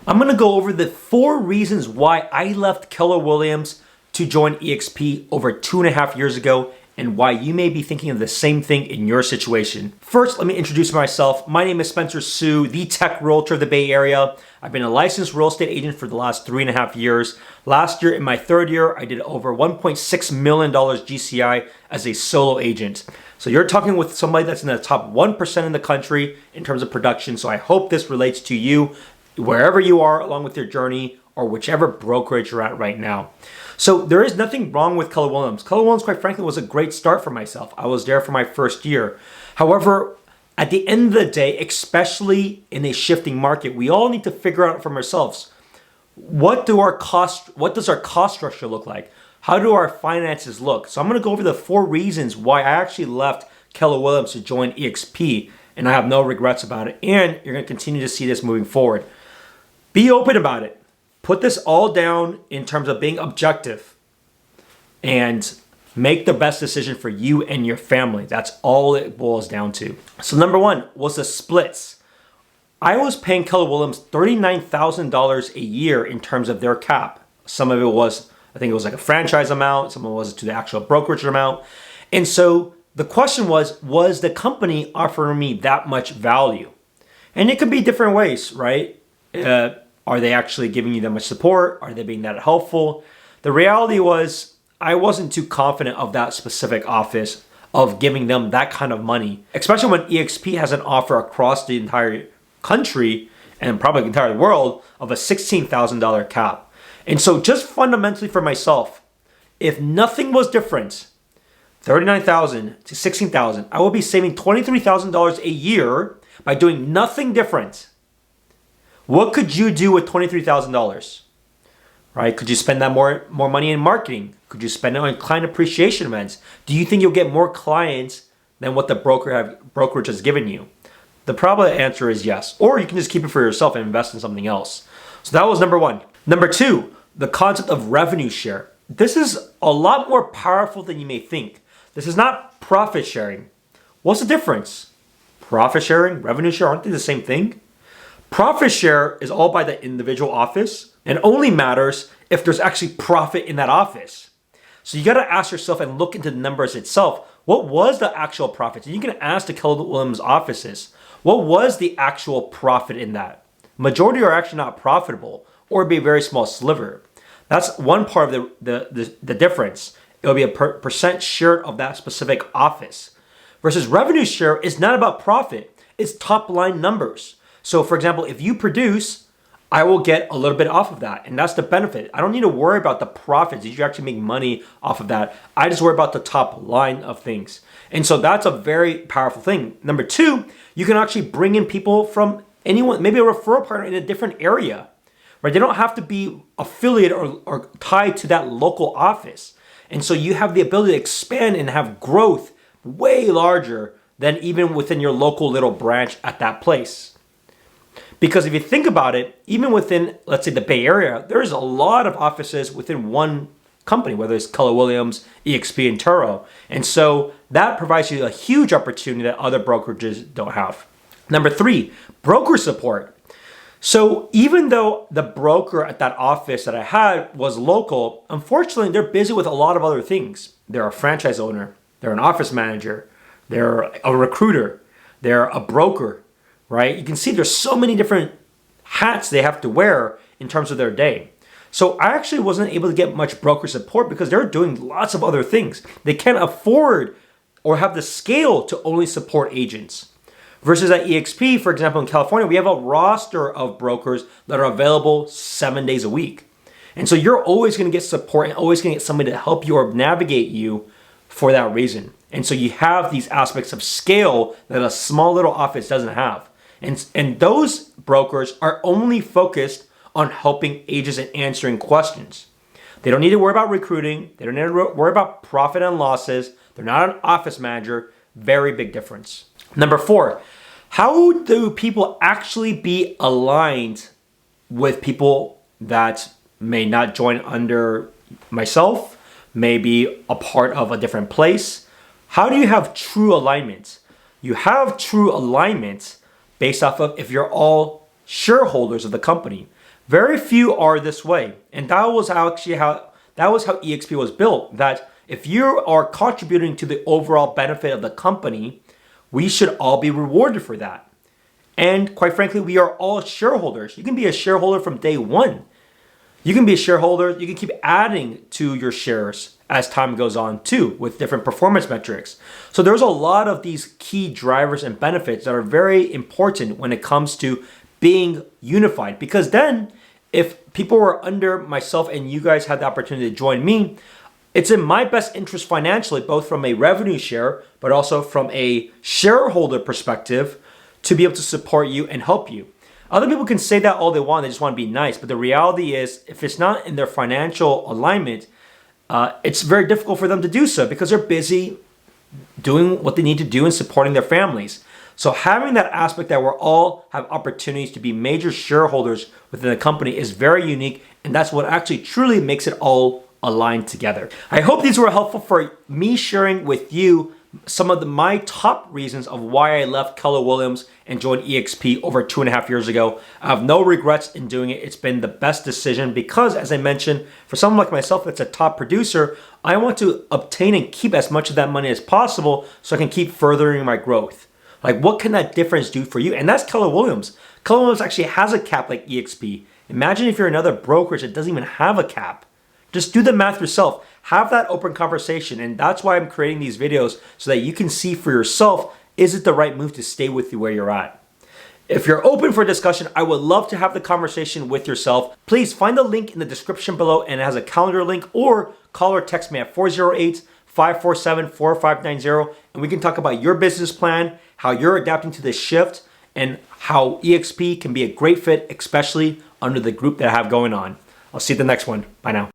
I'm going to go over the 4 reasons why I left Keller Williams to join eXp over 2.5 years ago and why you may be thinking of the same thing in your situation. First, let me introduce myself. My name is Spencer Su, the tech realtor of the Bay Area. I've been a licensed real estate agent for the last 3.5 years. Last year, in my 3rd year, I did over $1.6 million GCI as a solo agent. So you're talking with somebody that's in the top 1% in the country in terms of production. So I hope this relates to you wherever you are along with your journey or whichever brokerage you're at right now. So there is nothing wrong with Keller Williams. Keller Williams, quite frankly, was a great start for myself. I was there for my 1st year. However, at the end of the day, especially in a shifting market, we all need to figure out from ourselves, what does our cost structure look like? How do our finances look? So I'm going to go over the 4 reasons why I actually left Keller Williams to join eXp, and I have no regrets about it. And you're going to continue to see this moving forward. Be open about it. Put this all down in terms of being objective and make the best decision for you and your family. That's all it boils down to. So number 1 was the splits. I was paying Keller Williams $39,000 a year in terms of their cap. Some of it was, I think it was like a franchise amount. Some of it was to the actual brokerage amount. And so the question was the company offering me that much value? And it could be different ways, right? Are they actually giving you that much support? Are they being that helpful? The reality was I wasn't too confident of that specific office of giving them that kind of money, especially when eXp has an offer across the entire country and probably the entire world of a $16,000 cap. And so just fundamentally for myself, if nothing was different, $39,000 to $16,000, I would be saving $23,000 a year by doing nothing different. What could you do with $23,000? Right? Could you spend that more money in marketing? Could you spend it on client appreciation events? Do you think you'll get more clients than what the brokerage has given you? The probable answer is yes. Or you can just keep it for yourself and invest in something else. So that was number 1. Number 2, the concept of revenue share. This is a lot more powerful than you may think. This is not profit sharing. What's the difference? Profit sharing, revenue share, aren't they the same thing? Profit share is all by the individual office and only matters if there's actually profit in that office. So you got to ask yourself and look into the numbers itself. What was the actual profit? And you can ask the Keller Williams offices, what was the actual profit in that? Majority are actually not profitable or be a very small sliver. That's one part of the difference. It'll be a percent share of that specific office. Versus revenue share is not about profit. It's top line numbers. So for example, if you produce, I will get a little bit off of that. And that's the benefit. I don't need to worry about the profits. Did you actually make money off of that? I just worry about the top line of things. And so that's a very powerful thing. Number 2, you can actually bring in people from anyone, maybe a referral partner in a different area, right? They don't have to be affiliated or tied to that local office. And so you have the ability to expand and have growth way larger than even within your local little branch at that place. Because if you think about it, even within, let's say, the Bay Area, there's a lot of offices within one company, whether it's Keller Williams, eXp, and Turo. And so that provides you a huge opportunity that other brokerages don't have. Number 3, broker support. So even though the broker at that office that I had was local, unfortunately, they're busy with a lot of other things. They're a franchise owner. They're an office manager. They're a recruiter. They're a broker. Right? You can see there's so many different hats they have to wear in terms of their day. So I actually wasn't able to get much broker support because they're doing lots of other things. They can't afford or have the scale to only support agents. Versus at eXp, for example, in California, we have a roster of brokers that are available 7 days a week. And so you're always going to get support and always going to get somebody to help you or navigate you for that reason. And so you have these aspects of scale that a small little office doesn't have. And those brokers are only focused on helping agents and answering questions. They don't need to worry about recruiting. They don't need to worry about profit and losses. They're not an office manager. Very big difference. Number 4, how do people actually be aligned with people that may not join under myself, may be a part of a different place? How do you have true alignment? You have true alignment based off of if you're all shareholders of the company. Very few are this way. And that was how eXp was built, that if you are contributing to the overall benefit of the company, we should all be rewarded for that. And quite frankly, we are all shareholders. You can be a shareholder from day one. You can be a shareholder, you can keep adding to your shares as time goes on too, with different performance metrics. So there's a lot of these key drivers and benefits that are very important when it comes to being unified. Because then if people were under myself and you guys had the opportunity to join me, it's in my best interest financially, both from a revenue share, but also from a shareholder perspective, to be able to support you and help you. Other people can say that all they want, they just want to be nice. But the reality is, if it's not in their financial alignment, it's very difficult for them to do so because they're busy doing what they need to do and supporting their families. So having that aspect that we're all have opportunities to be major shareholders within the company is very unique. And that's what actually truly makes it all aligned together. I hope these were helpful for me sharing with you some of my top reasons of why I left Keller Williams and joined eXp over 2.5 years ago. I have no regrets in doing it. It's been the best decision because, as I mentioned, for someone like myself that's a top producer, I want to obtain and keep as much of that money as possible so I can keep furthering my growth. Like, what can that difference do for you? And that's Keller Williams. Keller Williams actually has a cap like eXp. Imagine if you're another brokerage that doesn't even have a cap. Just do the math yourself. Have that open conversation. And that's why I'm creating these videos, so that you can see for yourself, is it the right move to stay with you where you're at? If you're open for discussion, I would love to have the conversation with yourself. Please find the link in the description below, and it has a calendar link, or call or text me at 408-547-4590, and we can talk about your business plan, how you're adapting to this shift, and how eXp can be a great fit, especially under the group that I have going on. I'll see you at the next one. Bye now.